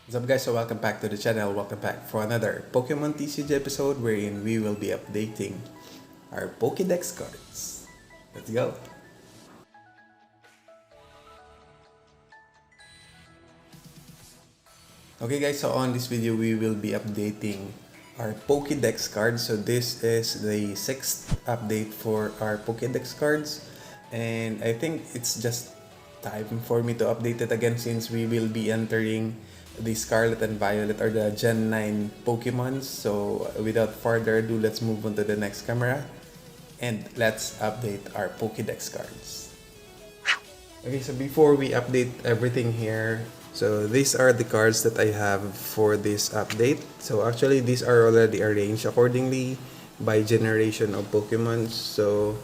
What's up guys, so welcome back to the channel. Welcome back for another Pokemon TCG episode wherein we will be updating our Pokedex cards. Let's go! Okay guys, so on this video we will be updating our Pokedex cards. So this is the 6th update for our Pokedex cards. And I think it's just time for me to update it again since we will be entering the Scarlet and Violet or the Gen 9 Pokemons. So without further ado, let's move on to the next camera and let's update our Pokedex cards. Okay, so before we update everything here, so these are the cards that I have for this update. So actually these are already arranged accordingly by generation of Pokemon. So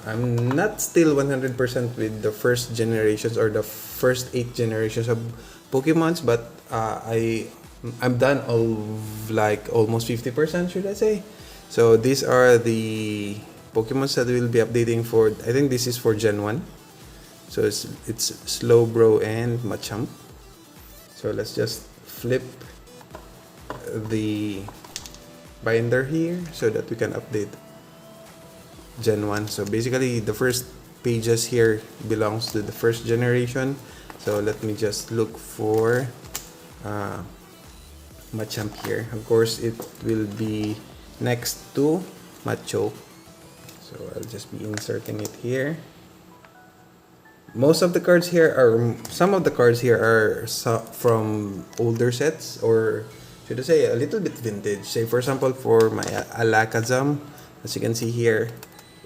I'm not still 100% with the first generations or the first 8 generations of Pokemons, but I'm done like almost 50%, should I say. So these are the Pokemons that we'll be updating for. I think this is for Gen 1. So it's Slowbro and Machamp. So let's just flip the binder here so that we can update Gen 1. So basically the first pages here belongs to the first generation. So let me just look for Machamp here. Of course it will be next to Machoke. So I'll just be inserting it here. Most of the cards here are, some of the cards here are from older sets, or should I say a little bit vintage. Say for example for my Alakazam, as you can see here,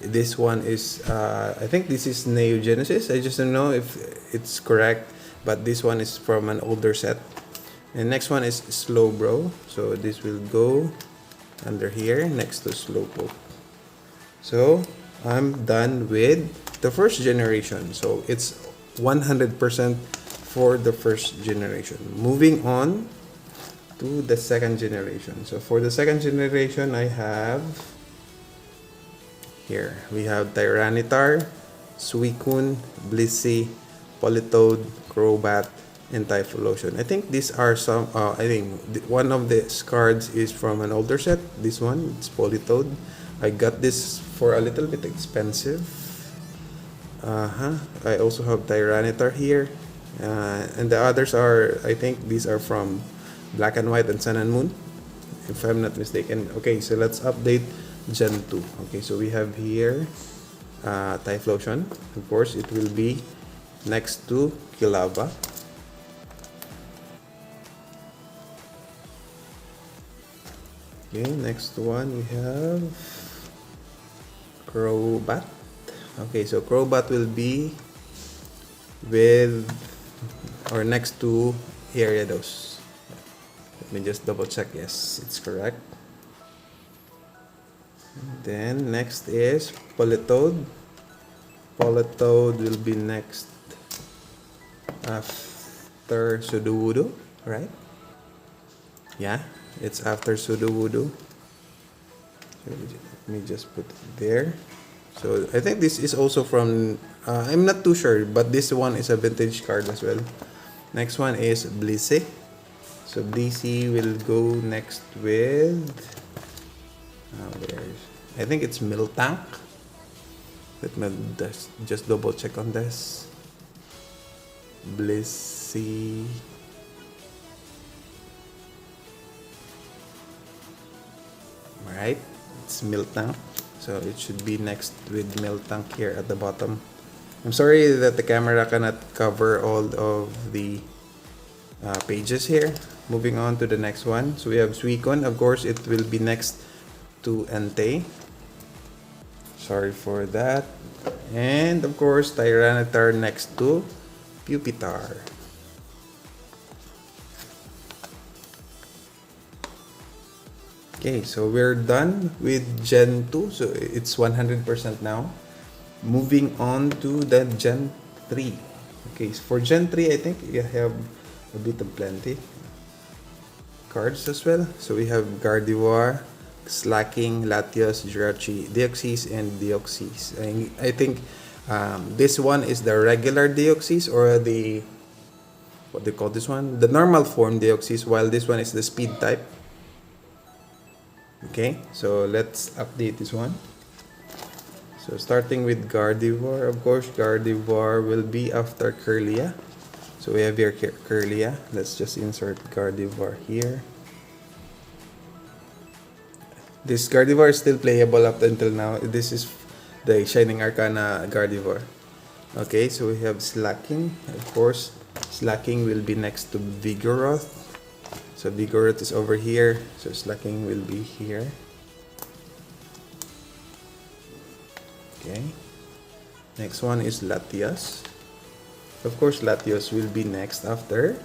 this one is I think this is Neo Genesis. I just don't know if it's correct, but this one is from an older set. And next one is Slowbro, so this will go under here next to Slowpoke. So I'm done with the first generation, so it's 100% for the first generation. Moving on to the second generation. So for the second generation, I have here we have Tyranitar, Suicune, Blissey, Politoed, Crobat, and Typhlosion. I think these are some. I think one of the cards is from an older set. This one, it's Politoed. I got this for a little bit expensive. I also have Tyranitar here, and the others are, I think these are from Black and White and Sun and Moon, if I'm not mistaken. Okay, so let's update Gen 2. Okay, so we have here Typhlosion. Of course, it will be next to Kilava. Okay, next one we have Crobat. Okay, so Crobat will be with or next to Gyarados. Let me just double check. Yes, it's correct. Then next is Politoed. Politoed will be next after Sudowoodo, right? Yeah, it's after Sudowoodo. Let me just put it there. So I think this is also from, I'm not too sure, but this one is a vintage card as well. Next one is Blissey. So Blissey will go next with, I think it's Miltank. Let me just double check on this. Blissey. Alright, it's Miltank. So it should be next with Miltank here at the bottom. I'm sorry that the camera cannot cover all of the pages here. Moving on to the next one. So we have Suicune. Of course, it will be next to Entei. Sorry for that. And of course, Tyranitar next to Pupitar. Okay, so we're done with Gen 2. So it's 100% now. Moving on to the Gen 3. Okay, so for Gen 3, I think you have a bit of plenty cards as well. So we have Gardevoir, Slacking, Latios, Jirachi, Deoxys, and Deoxys. I think this one is the regular Deoxys or the what they call this one, the normal form Deoxys, while this one is the speed type. Okay, so let's update this one. So starting with Gardevoir, of course Gardevoir will be after Kirlia. So we have here Kirlia. Let's just insert Gardevoir here. This Gardevoir is still playable up until now. This is the Shining Arcana Gardevoir. Okay, so we have Slacking. Of course, Slacking will be next to Vigoroth. So Vigoroth is over here. So Slacking will be here. Okay. Next one is Latias. Of course, Latios will be next after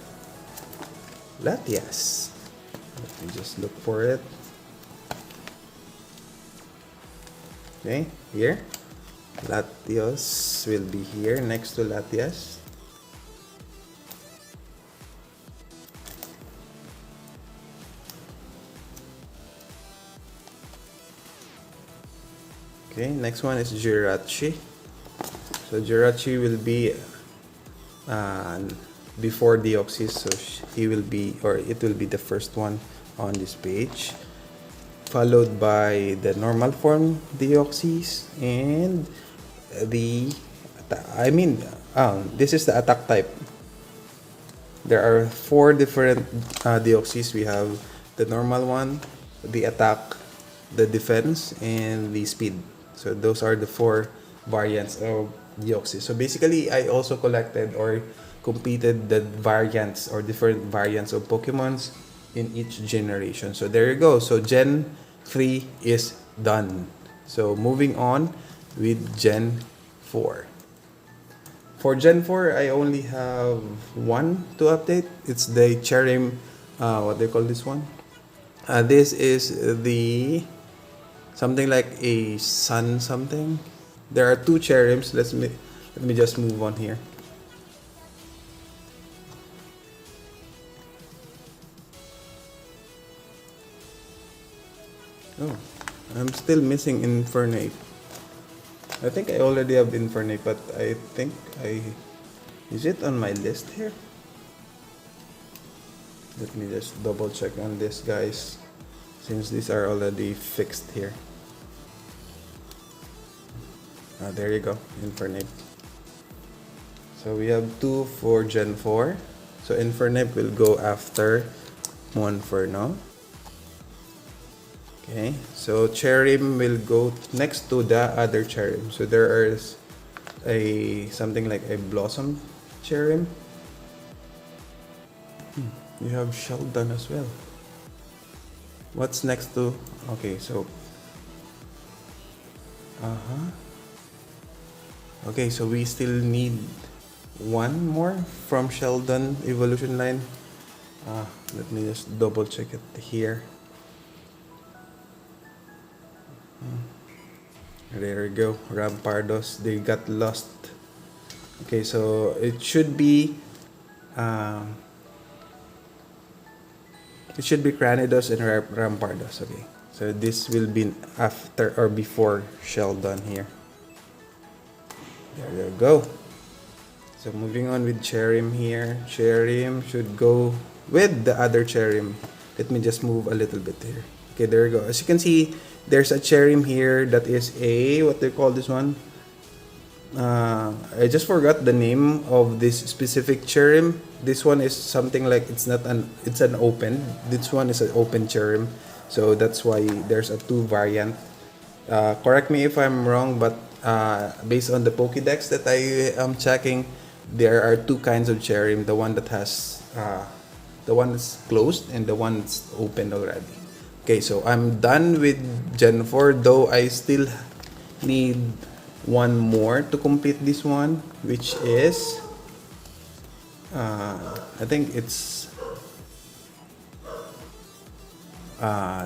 Latias. Let me just look for it. Okay, here. Latios will be here next to Latias. Okay, next one is Jirachi. So Jirachi will be before Deoxys, so he will be, or it will be the first one on this page, followed by the normal form Deoxys and the this is the attack type. There are 4 different Deoxys. We have the normal one, the attack, the defense, and the speed. So those are the 4 variants of Deoxys. So basically, I also collected or completed the variants or different variants of Pokemons in each generation. So there you go. So Gen 3 is done. So moving on with Gen 4. For Gen 4, I only have one to update. It's the Cherim, what they call this one? This is the something like a sun something. There are 2 Cherims. Let me just move on here. Oh, I'm still missing Infernape. I think I already have Infernape, but I think is it on my list here? Let me just double check on this, guys, since these are already fixed here. There you go, Infernape. So we have 2 for Gen 4. So Infernape will go after Monferno. Okay, so Cherim will go next to the other Cherim. So there is something like a Blossom Cherim. You have Sheldon as well. What's next to? Okay, so okay, so we still need one more from Sheldon evolution line. Let me just double check it here. There we go, Rampardos. They got lost. Okay, so it should be Cranidos and Rampardos. Okay, so this will be after or before Sheldon here. There you go. So moving on with Cherim here. Cherim should go with the other Cherim. Let me just move a little bit here. Okay, there you go. As you can see, there's a Cherim here that is a, what they call this one? I just forgot the name of this specific Cherim. This one is something like it's an open. This one is an open Cherim. So that's why there's a 2 variant. Correct me if I'm wrong, but based on the Pokedex that I am checking, there are 2 kinds of Cherim. The one that has the one that's closed and the one that's open already. Okay, so I'm done with Gen 4, though I still need one more to complete this one, which is I think it's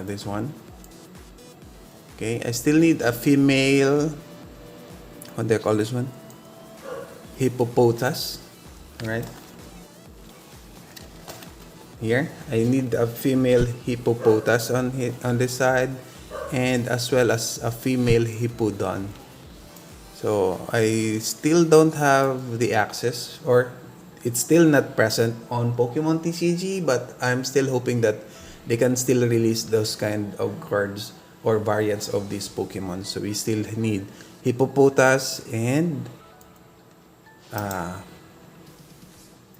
this one. Okay, I still need a female, what do you call this one? Hippopotas. Alright. Here, I need a female Hippopotas on this side, and as well as a female Hippodon. So I still don't have the access, or it's still not present on Pokemon TCG, but I'm still hoping that they can still release those kind of cards or variants of these Pokemon. So we still need Hippopotas and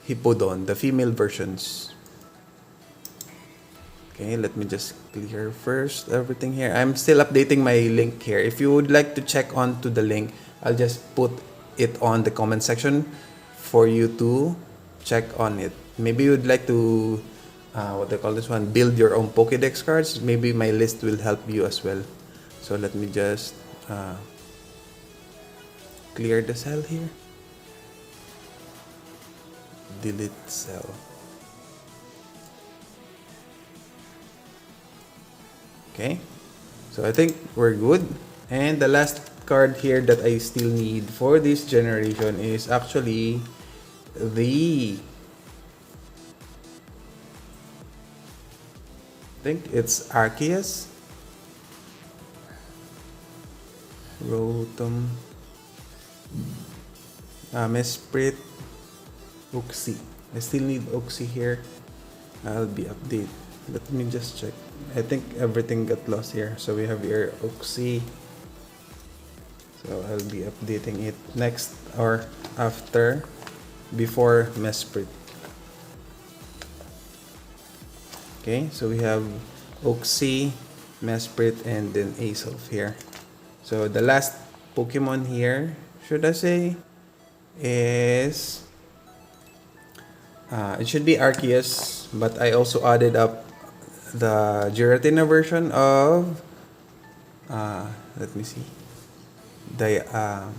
Hippodon, the female versions. Okay, let me just clear first everything here. I'm still updating my link here. If you would like to check onto the link, I'll just put it on the comment section for you to check on it. Maybe you'd like to what they call this one, build your own Pokedex cards. Maybe my list will help you as well. So let me just clear the cell here. Delete cell. Okay, so I think we're good. And the last card here that I still need for this generation is actually the, I think it's Arceus, Rotom, Mesprit, Uxie. I still need Uxie here. I'll be update. Let me just check. I think everything got lost here. So we have here Uxie. So I'll be updating it next or after, before Mesprit. Okay, so we have Uxie, Mesprit, and then Azelf here. So the last Pokemon here, should I say, is it should be Arceus, but I also added up the Giratina version of let me see, Dialga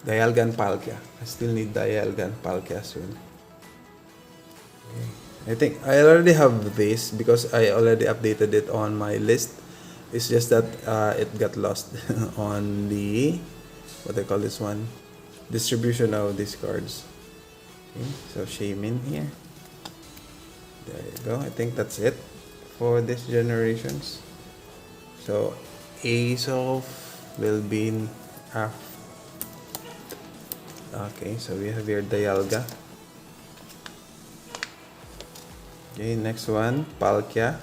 Palkia. I still need Dialga Palkia soon. Okay. I think I already have this because I already updated it on my list. It's just that it got lost on the, what I call this one, distribution of these cards. Okay, so Shaman here. There you go. I think that's it for this generations. So Azelf will be in okay, so we have here Dialga. Okay, next one, Palkia.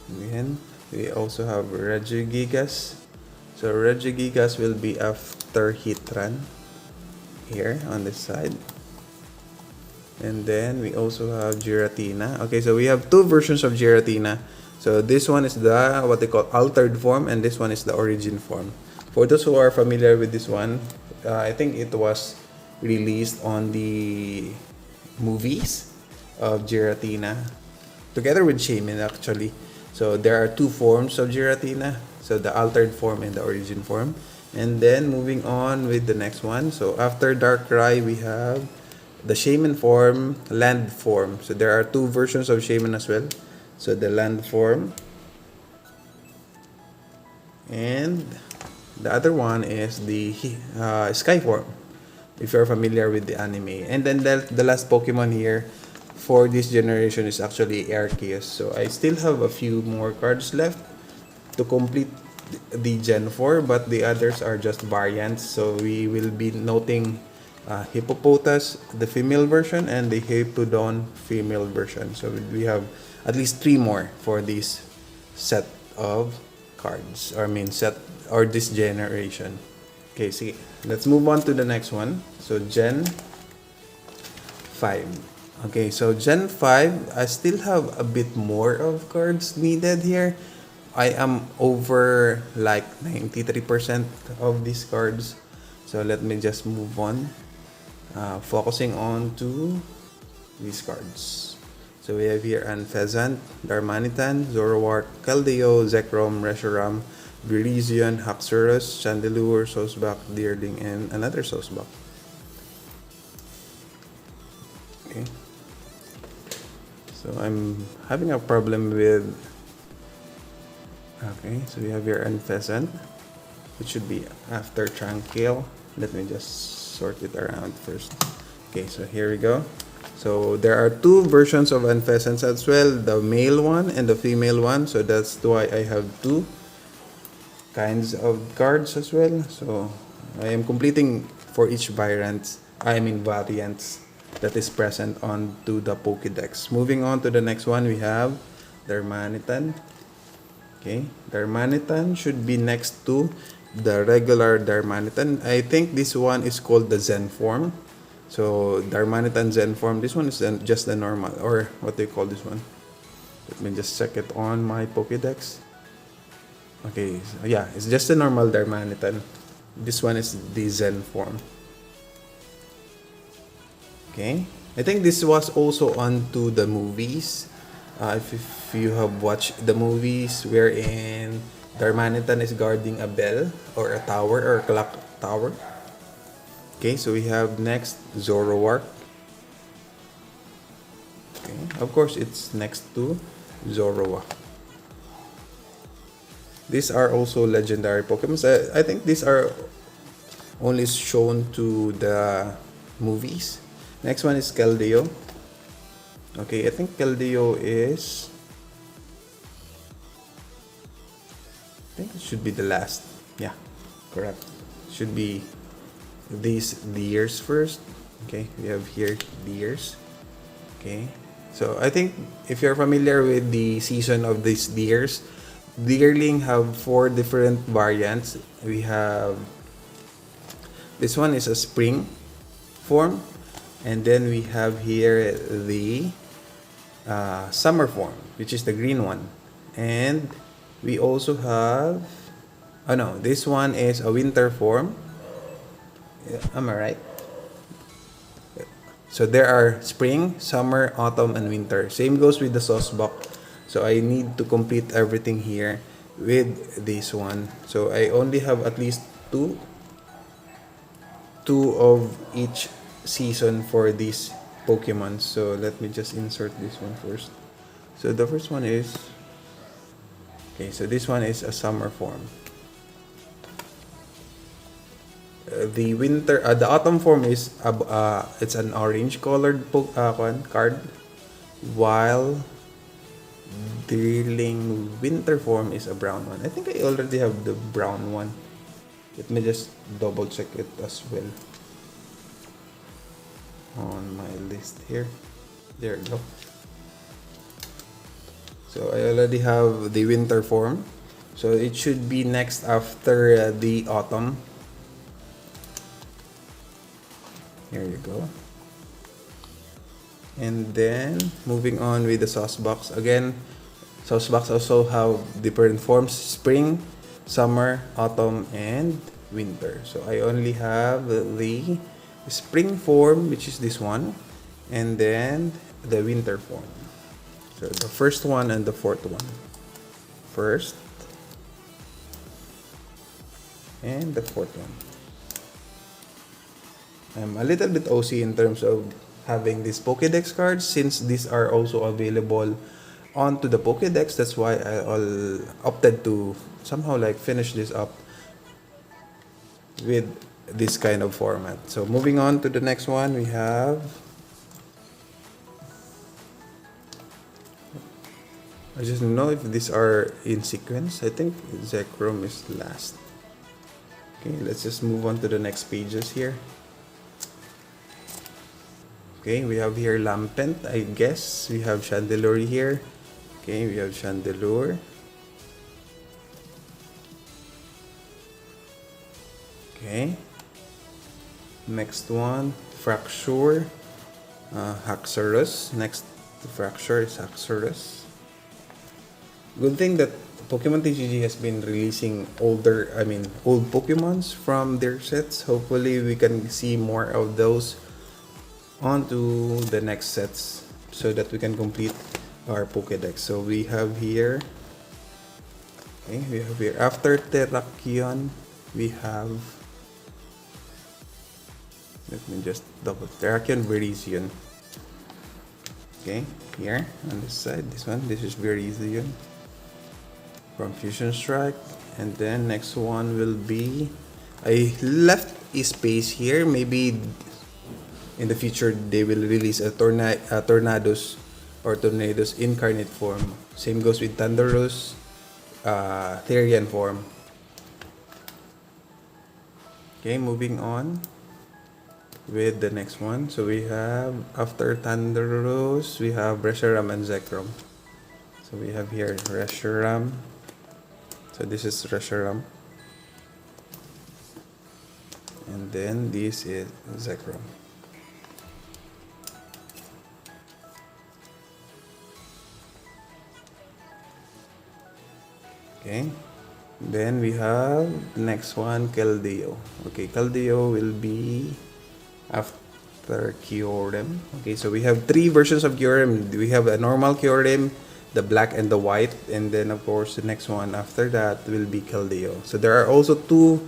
Then we also have Regigigas. So Regigigas will be after Hitran here on this side. And then we also have Giratina. Okay, so we have two versions of Giratina. So this one is the, what they call, altered form, and this one is the origin form. For those who are familiar with this one, I think it was released on the movies of Giratina together with Shaman actually. So there are two forms of Giratina, so the altered form and the origin form. And then moving on with the next one, so after Darkrai we have the Shaman form, land form. So there are two versions of Shaman as well. So the land form, and the other one is the sky form, if you're familiar with the anime. And then the last Pokemon here for this generation is actually Arceus. So I still have a few more cards left to complete the Gen 4, but the others are just variants. So we will be noting Hippopotas, the female version, and the Hippodon female version. So we have at least 3 more for this set of cards, or I mean set, or this generation. Okay, see, let's move on to the next one. So Gen 5. Okay, so Gen 5, I still have a bit more of cards needed here. I am over like 93% of these cards. So let me just move on. Focusing on to these cards. So we have here Anfezant, Darmanitan, Zoroark, Keldeo, Zekrom, Reshiram, Virizion, Haxorus, Chandelure, Sosbak, Deerling, and another Sosbak. Okay. So I'm having a problem with, okay, so we have here Anfezant, which should be after Tranquil. Let me just sort it around first. Okay, so here we go. So there are 2 versions of Anfezants as well, the male one and the female one. So that's why I have 2 kinds of cards as well. So I am completing for each variants that is present onto the Pokedex. Moving on to the next one, we have Darmanitan. Okay, Darmanitan should be next to the regular Darmanitan. I think this one is called the Zen form. So Darmanitan Zen form. This one is just the normal, or what do you call this one? Let me just check it on my Pokedex. Okay, so yeah, it's just a normal Darmanitan. This one is the Zen form. Okay, I think this was also onto the movies. If you have watched the movies wherein Darmanitan is guarding a bell or a tower or a clock tower. Okay, so we have next Zoroark. Okay, of course it's next to Zoroark. These are also legendary Pokemon. I think these are only shown to the movies. Next one is Keldeo. Okay, I think Keldeo is... I think it should be the last. Yeah, correct. Should be these deers first. Okay, we have here deers. Okay, so I think if you're familiar with the season of these deers, Deerling have 4 different variants. We have... This one is a spring form. And then we have here the summer form, which is the green one. And we also have... Oh no, this one is a winter form. Am I right? So there are spring, summer, autumn, and winter. Same goes with the Sawsbuck. So I need to complete everything here with this one. So I only have at least two of each season for these Pokemon. So let me just insert this one first. So the first one is... Okay, so this one is a summer form. The autumn form is it's an orange colored card, while Deerling winter form is a brown one. I think I already have the brown one. Let me just double check it as well on my list here. There we go. So I already have the winter form, so it should be next after the autumn. Here you go. And then moving on with the Sawsbucks. Again, Sawsbucks also have different forms: spring, summer, autumn, and winter. So I only have the spring form, which is this one, and then the winter form. So the first one and the fourth one. First and the fourth one. I'm a little bit OC in terms of having these Pokedex cards, since these are also available onto the Pokedex. That's why I opted to somehow like finish this up with this kind of format. So moving on to the next one, we have... I just don't know if these are in sequence. I think Zekrom is last. Okay, let's just move on to the next pages here. Okay, we have here Lampent, I guess. We have Chandelure here. Okay, we have Chandelure. Okay. Next one, Fracture. Haxorus. Next to Fracture is Haxorus. Good thing that Pokemon TCG has been releasing old Pokemons from their sets. Hopefully we can see more of those onto the next sets so that we can complete our Pokedex. So we have here, after Terrakion, we have, let me just double, Terrakion, Virizion. Okay, here on this side, this is Virizion from Fusion Strike. And then next one will be, I left a space here, maybe in the future they will release a Tornadoes incarnate form. Same goes with Thundurus, Therian form. Okay, moving on. with the next one. So we have, after Thunderous, we have Reshiram and Zekrom. So we have here Reshiram. So this is Reshiram. And then this is Zekrom. Okay. Then we have next one, Keldeo. Okay, Keldeo will be after Kyurem. Okay, so we have three versions of Kyurem. We have a normal Kyurem, the black and the white, and then of course the next one after that will be Keldeo. So there are also two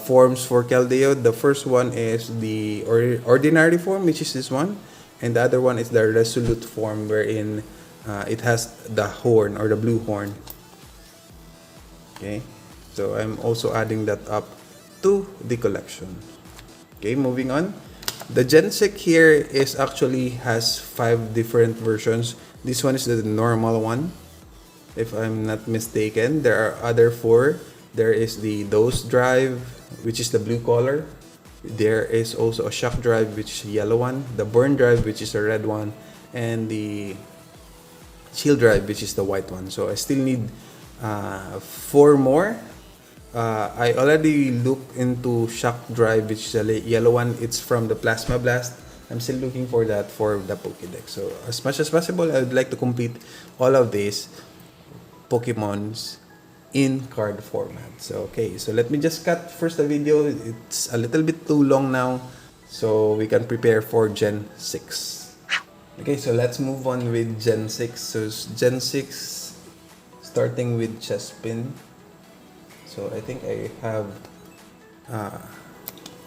forms for Keldeo. The first one is the ordinary form, which is this one, and the other one is the resolute form, wherein it has the horn or the blue horn. Okay, so I'm also adding that up to the collection. Okay, moving on. The Gen 6 here is actually has 5 different versions. This one is the normal one, if I'm not mistaken. There are other 4. There is the Dose Drive, which is the blue color. There is also a Shock Drive, which is a yellow one. The Burn Drive, which is a red one. And the Shield Drive, which is the white one. So I still need 4 more. I already looked into Shock Drive, which is a yellow one. It's from the Plasma Blast. I'm still looking for that for the Pokédex. So as much as possible, I would like to complete all of these Pokemons in card format. So okay, so let me just cut first the video. It's a little bit too long now, so we can prepare for Gen 6. Okay, so let's move on with Gen 6. So Gen 6, starting with Chespin. So I think I have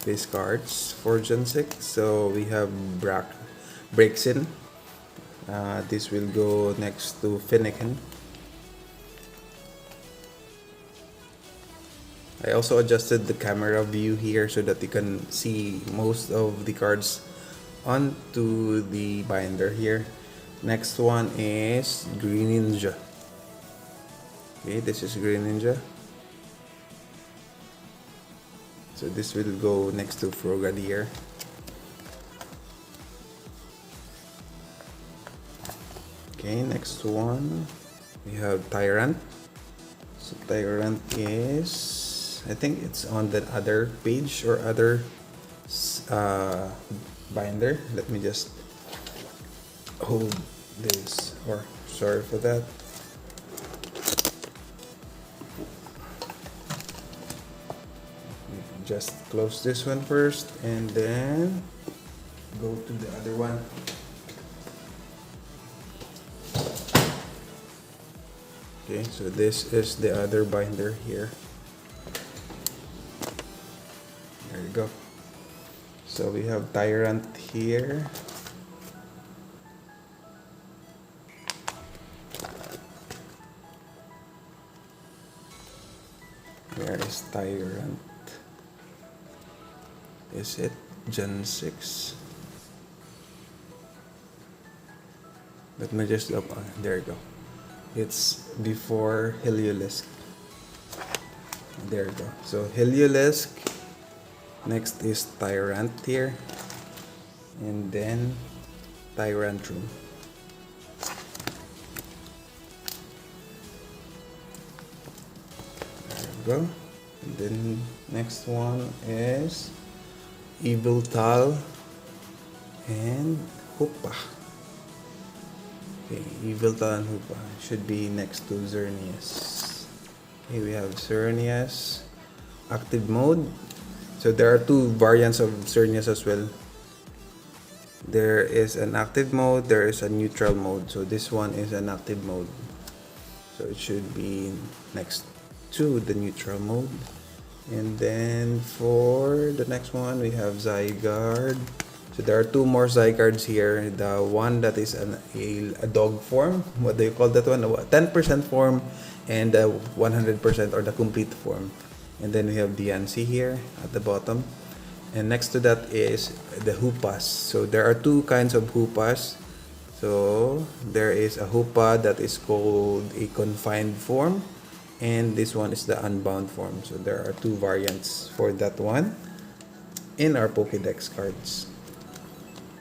base cards for Gen 6. So we have Braixen. This will go next to Fennekin. I also adjusted the camera view here so that you can see most of the cards onto the binder here. Next one is Green Ninja. Okay, this is Green Ninja. So this will go next to Frogadier. Okay, next one we have Tyrant. So Tyrant is, I think it's on the other page or other binder. Let me just hold this, or sorry for that. Just close this one first and then go to the other one. Okay, so this is the other binder here. There you go. So we have Tyrant here. Where is Tyrant? Is it Gen 6? Let me just look. There you go. It's before Heliolisk. There you go. So Heliolisk. Next is Tyrant here. And then Tyrantrum. There you go. And then next one is Evil Tal and Hoopa. Okay, Evil Tal and Hoopa should be next to Xerneas. Okay, we have Xerneas active mode. So there are 2 variants of Xerneas as well. There is an active mode, there is a neutral mode. So this one is an active mode. So it should be next to the neutral mode. And then for the next one, we have Zygarde. So there are 2 more Zygardes here. The one that is a dog form. What do you call that one? A 10% form and a 100% or the complete form. And then we have Diancie here at the bottom. And next to that is the Hoopas. So there are 2 kinds of Hoopas. So there is a Hoopa that is called a confined form. And this one is the unbound form. So there are 2 variants for that one. in our Pokédex cards.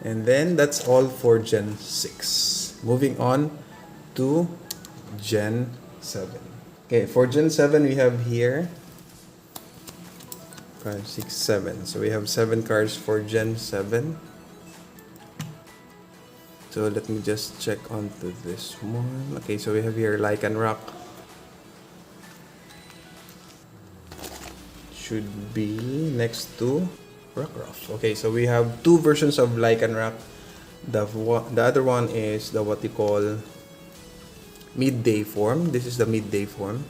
And then that's all for Gen 6. Moving on to Gen 7. Okay, for Gen 7 we have here 5, 6, 7. So we have 7 cards for Gen 7. So let me just check onto this one. Okay, so we have here Lycanroc. Should be next to Rockruff. Okay, so we have two versions of Lycanroc. The other one is the what you call midday form. This is the midday form.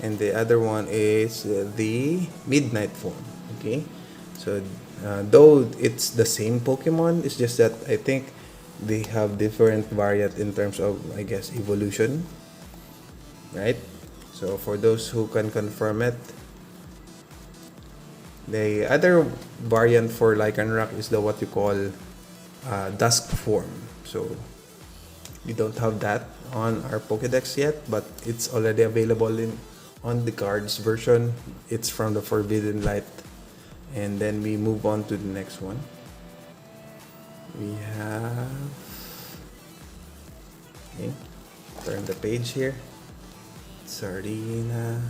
And the other one is the midnight form. Okay, so though it's the same Pokemon, it's just that I think they have different variant in terms of, I guess, evolution, right? So for those who can confirm it, the other variant for Lycanroc is the what you call dusk form. So we don't have that on our Pokédex yet, but it's already available on the cards version. It's from the Forbidden Light. And then we move on to the next one. We have, okay, turn the page here. Sardina.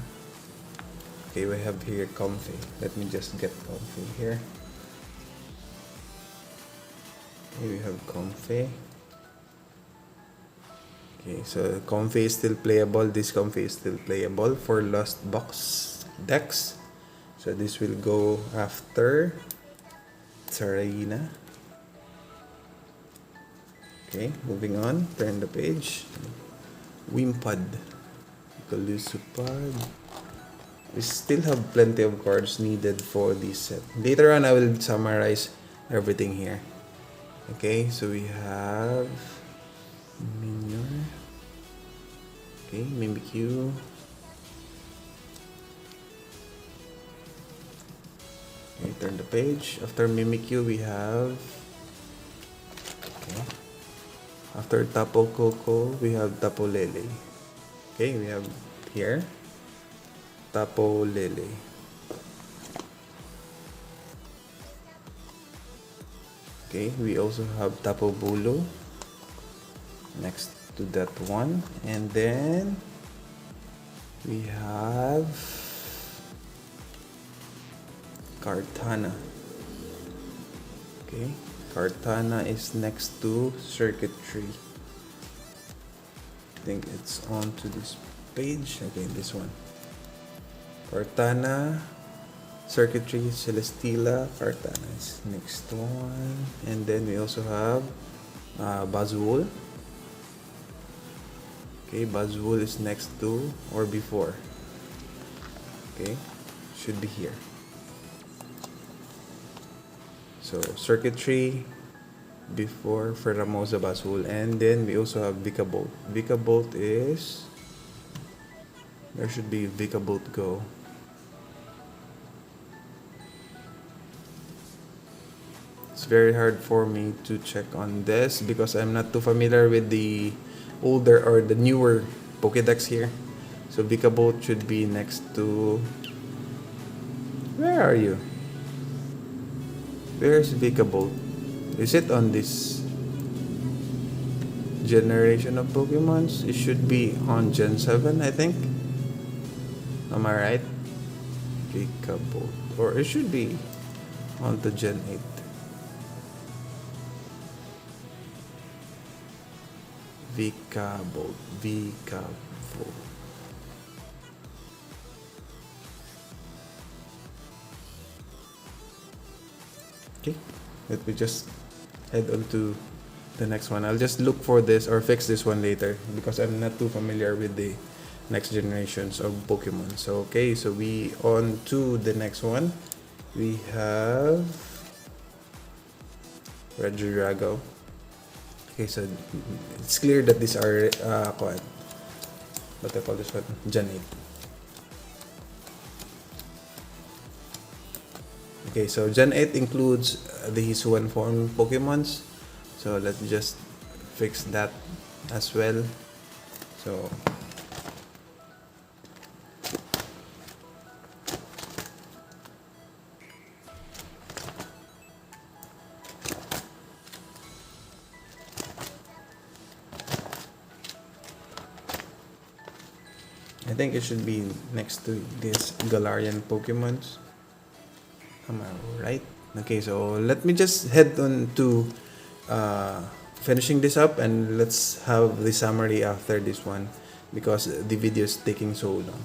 Okay, we have here Comfy. Let me just get Comfy here. Okay, we have Comfy. Okay, so Comfy is still playable. This Comfy is still playable for Lost Box decks. So this will go after Sardina. Okay, moving on. Turn the page. Wimpod. Galusupad. We still have plenty of cards needed for this set. Later on, I will summarize everything here. Okay, so we have Minior. Okay, Mimikyu. Okay, turn the page. After Mimikyu, we have, okay, after Tapo Koko, we have Tapo Lele. Okay, we have here Tapo Lele. Okay, we also have Tapo Bulu next to that one, and then we have Kartana. Okay, Kartana is next to Circuitry. I think it's on to this page. Okay, this one. Kartana, Circuitry, Celesteela, Kartana is next one. And then we also have Buzzwole. Okay, Buzzwole is next to or before. Okay, should be here. So Circuitry before Ferramosa, Buzzwole, and then we also have Vikavolt. Vikavolt is, where should be Vikavolt go? It's very hard for me to check on this because I'm not too familiar with the older or the newer Pokédex here. So Vikavolt should be next to, where are you? Where's Vikavolt? Is it on this generation of Pokemons? It should be on Gen 7, I think. Am I right? Vikavolt. Or it should be on the Gen 8. Vikavolt. Vikavolt. Okay, let me just head on to the next one. I'll just look for this or fix this one later because I'm not too familiar with the next generations of Pokemon. So okay, so we on to the next one. We have Regidrago. Okay, so it's clear that these are what I call this one, Gen 8. Okay, so Gen 8 includes the Hisuian form Pokemons. So let's just fix that as well. So think it should be next to this Galarian Pokemons. Am I right? Okay, so let me just head on to finishing this up, and let's have the summary after this one because the video is taking so long.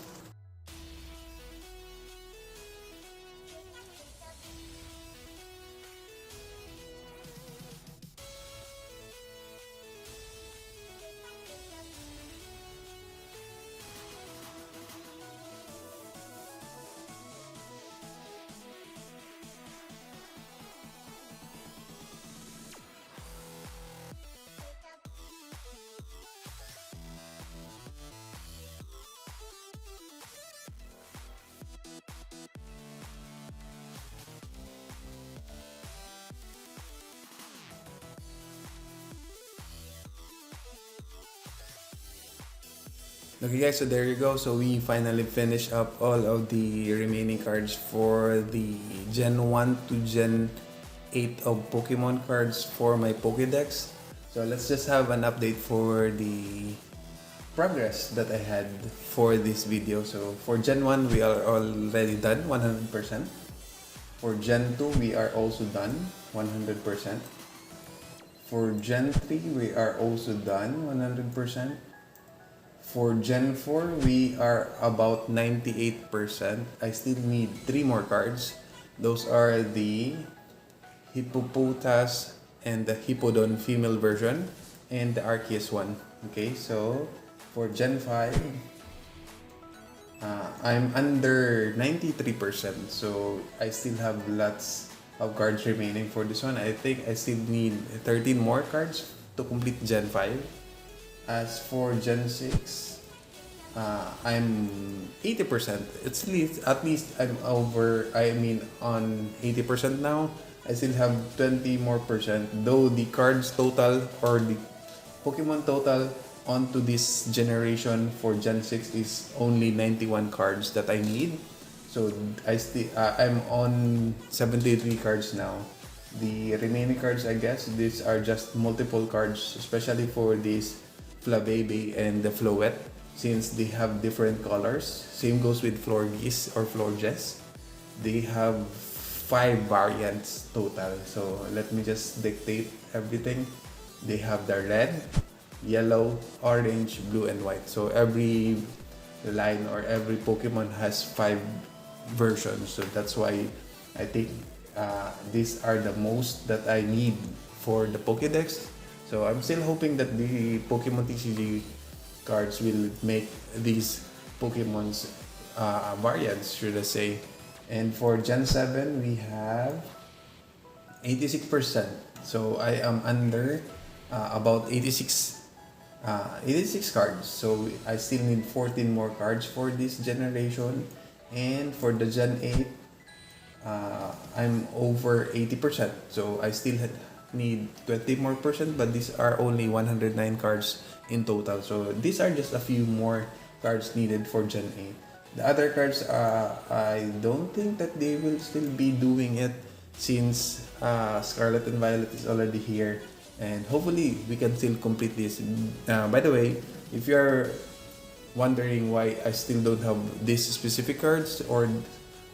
Okay guys, so there you go. So we finally finished up all of the remaining cards for the Gen 1 to Gen 8 of Pokemon cards for my Pokedex. So let's just have an update for the progress that I had for this video. So for Gen 1, we are already done 100%. For Gen 2, we are also done 100%. For Gen 3, we are also done 100%. For Gen 4, we are about 98%. I still need 3 more cards. Those are the Hippopotas and the Hippodon female version and the Arceus one. Okay, so for Gen 5, I'm under 93%. So I still have lots of cards remaining for this one. I think I still need 13 more cards to complete Gen 5. As for Gen 6, I'm 80%. At least I'm on 80% now. I still have 20 more percent. Though the cards total or the Pokemon total onto this generation for Gen 6 is only 91 cards that I need. So I'm on 73 cards now. The remaining cards, I guess, these are just multiple cards, especially for this Flabébé and the Floette, since they have different colors. Same goes with Florges or Florges. They have 5 variants total. So let me just dictate everything. They have the red, yellow, orange, blue, and white. So every line or every Pokemon has 5 versions. So that's why I think these are the most that I need for the Pokedex. So I'm still hoping that the Pokemon TCG cards will make these Pokemon's variants, should I say. And for Gen 7, we have 86%. So I am under about 86 cards. So I still need 14 more cards for this generation. And for the Gen 8, I'm over 80%. So I still need 20 more percent, but these are only 109 cards in total. So these are just a few more cards needed for Gen 8. The other cards, I don't think that they will still be doing it since Scarlet and Violet is already here. And hopefully we can still complete this. By the way, if you're wondering why I still don't have these specific cards or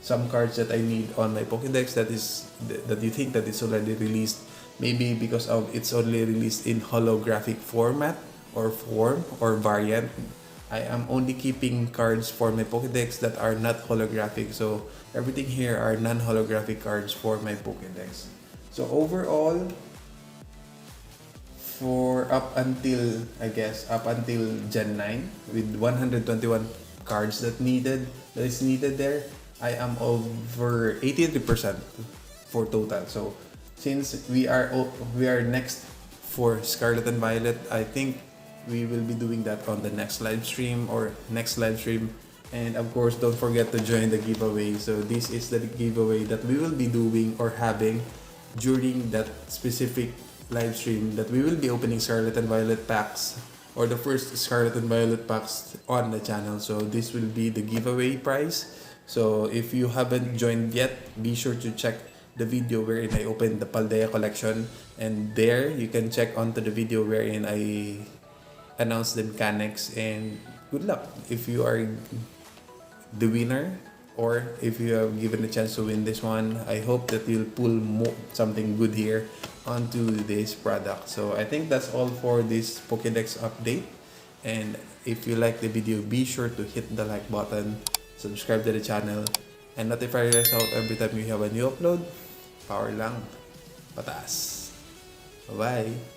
some cards that I need on my Pokédex that you think that it's already released, maybe because of it's only released in holographic format or form or variant. I am only keeping cards for my Pokédex that are not holographic. So everything here are non-holographic cards for my Pokédex. So overall, for up until Gen 9 with 121 cards that is needed there, I am over 83% for total. So since we are next for Scarlet and Violet, I think we will be doing that on the next live stream. And of course, don't forget to join the giveaway. So this is the giveaway that we will be doing or having during that specific live stream, that we will be opening Scarlet and Violet packs, or the first Scarlet and Violet packs on the channel. So this will be the giveaway prize. So if you haven't joined yet, be sure to check the video wherein I opened the Paldea collection, and there you can check onto the video wherein I announced the mechanics and good luck if you are the winner, or if you have given a chance to win this one. I hope that you'll pull something good here onto this product. So I think that's all for this Pokédex update. And if you like the video, be sure to hit the like button, subscribe to the channel, and notify yourself every time you have a new upload. Power lang, pataas. Bye-bye!